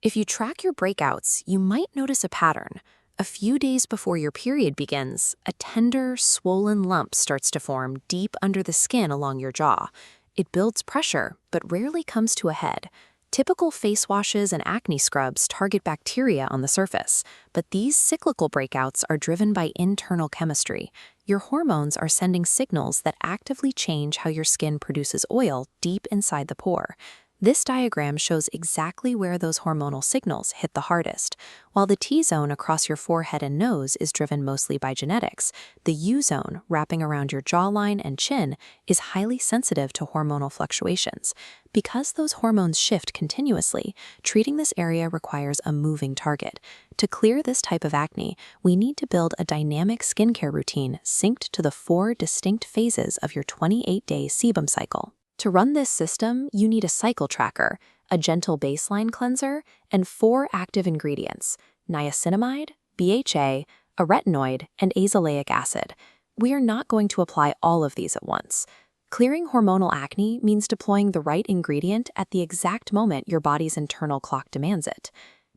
If you track your breakouts, you might notice a pattern. A few days before your period begins, a tender, swollen lump starts to form deep under the skin along your jaw. It builds pressure, but rarely comes to a head. Typical face washes and acne scrubs target bacteria on the surface, but these cyclical breakouts are driven by internal chemistry. Your hormones are sending signals that actively change how your skin produces oil deep inside the pore. This diagram shows exactly where those hormonal signals hit the hardest. While the T-zone across your forehead and nose is driven mostly by genetics, the U-zone, wrapping around your jawline and chin, is highly sensitive to hormonal fluctuations. Because those hormones shift continuously, treating this area requires a moving target. To clear this type of acne, we need to build a dynamic skincare routine synced to the 4 distinct phases of your 28-day sebum cycle. To run this system, you need a cycle tracker, a gentle baseline cleanser, and 4 active ingredients: niacinamide, BHA, a retinoid, and azelaic acid. We are not going to apply all of these at once. Clearing hormonal acne means deploying the right ingredient at the exact moment your body's internal clock demands it.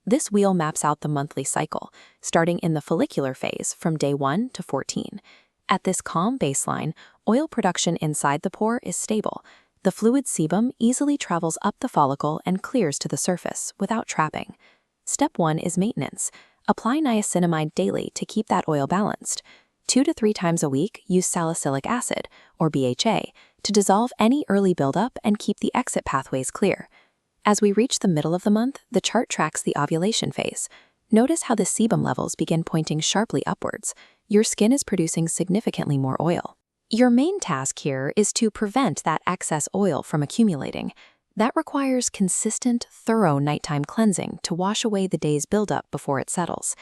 This wheel maps out the monthly cycle, starting in the follicular phase from day 1 to 14. At this calm baseline, oil production inside the pore is stable. The fluid sebum easily travels up the follicle and clears to the surface without trapping. Step 1 is maintenance. Apply niacinamide daily to keep that oil balanced. 2 to 3 times a week, use salicylic acid, or BHA, to dissolve any early buildup and keep the exit pathways clear. As we reach the middle of the month, the chart tracks the ovulation phase. Notice how the sebum levels begin pointing sharply upwards. Your skin is producing significantly more oil. Your main task here is to prevent that excess oil from accumulating. That requires consistent, thorough nighttime cleansing to wash away the day's buildup before it settles.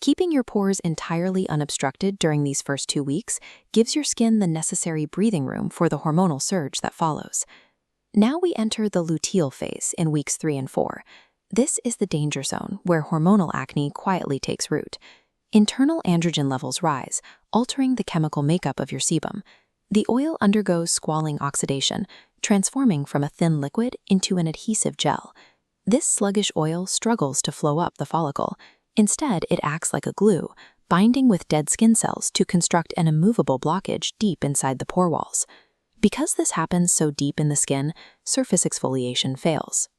Keeping your pores entirely unobstructed during these first 2 weeks gives your skin the necessary breathing room for the hormonal surge that follows. Now we enter the luteal phase in weeks 3 and 4. This is the danger zone where hormonal acne quietly takes root. Internal androgen levels rise, altering the chemical makeup of your sebum. The oil undergoes squalling oxidation, transforming from a thin liquid into an adhesive gel. This sluggish oil struggles to flow up the follicle. Instead, it acts like a glue, binding with dead skin cells to construct an immovable blockage deep inside the pore walls. Because this happens so deep in the skin, surface exfoliation fails.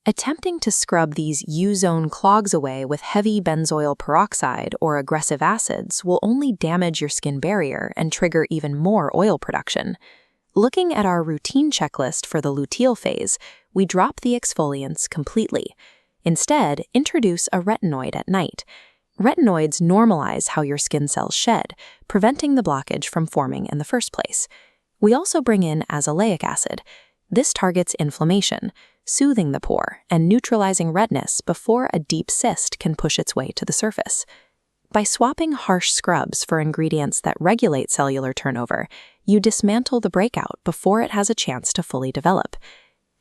Attempting to scrub these U-zone clogs away with heavy benzoyl peroxide or aggressive acids will only damage your skin barrier and trigger even more oil production. Looking at our routine checklist for the luteal phase, we drop the exfoliants completely. Instead, introduce a retinoid at night. Retinoids normalize how your skin cells shed, preventing the blockage from forming in the first place. We also bring in azelaic acid. This targets inflammation, soothing the pore and neutralizing redness before a deep cyst can push its way to the surface. By swapping harsh scrubs for ingredients that regulate cellular turnover, you dismantle the breakout before it has a chance to fully develop.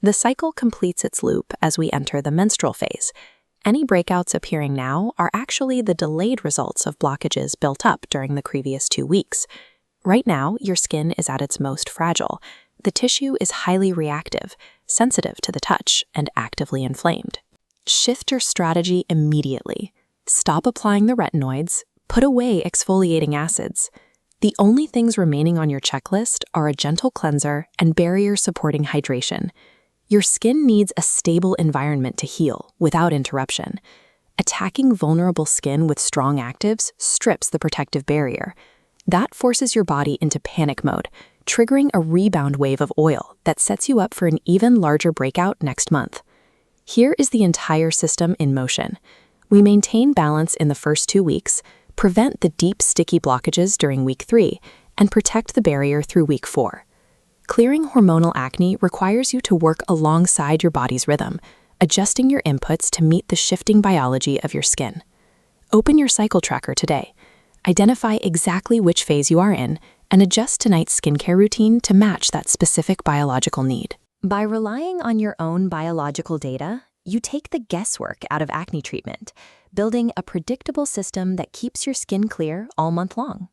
The cycle completes its loop as we enter the menstrual phase. Any breakouts appearing now are actually the delayed results of blockages built up during the previous 2 weeks. Right now, your skin is at its most fragile. The tissue is highly reactive, sensitive to the touch, and actively inflamed. Shift your strategy immediately. Stop applying the retinoids, put away exfoliating acids. The only things remaining on your checklist are a gentle cleanser and barrier-supporting hydration. Your skin needs a stable environment to heal without interruption. Attacking vulnerable skin with strong actives strips the protective barrier. That forces your body into panic mode, triggering a rebound wave of oil that sets you up for an even larger breakout next month. Here is the entire system in motion. We maintain balance in the first 2 weeks, prevent the deep, sticky blockages during week 3, and protect the barrier through week 4. Clearing hormonal acne requires you to work alongside your body's rhythm, adjusting your inputs to meet the shifting biology of your skin. Open your cycle tracker today. Identify exactly which phase you are in, and adjust tonight's skincare routine to match that specific biological need. By relying on your own biological data, you take the guesswork out of acne treatment, building a predictable system that keeps your skin clear all month long.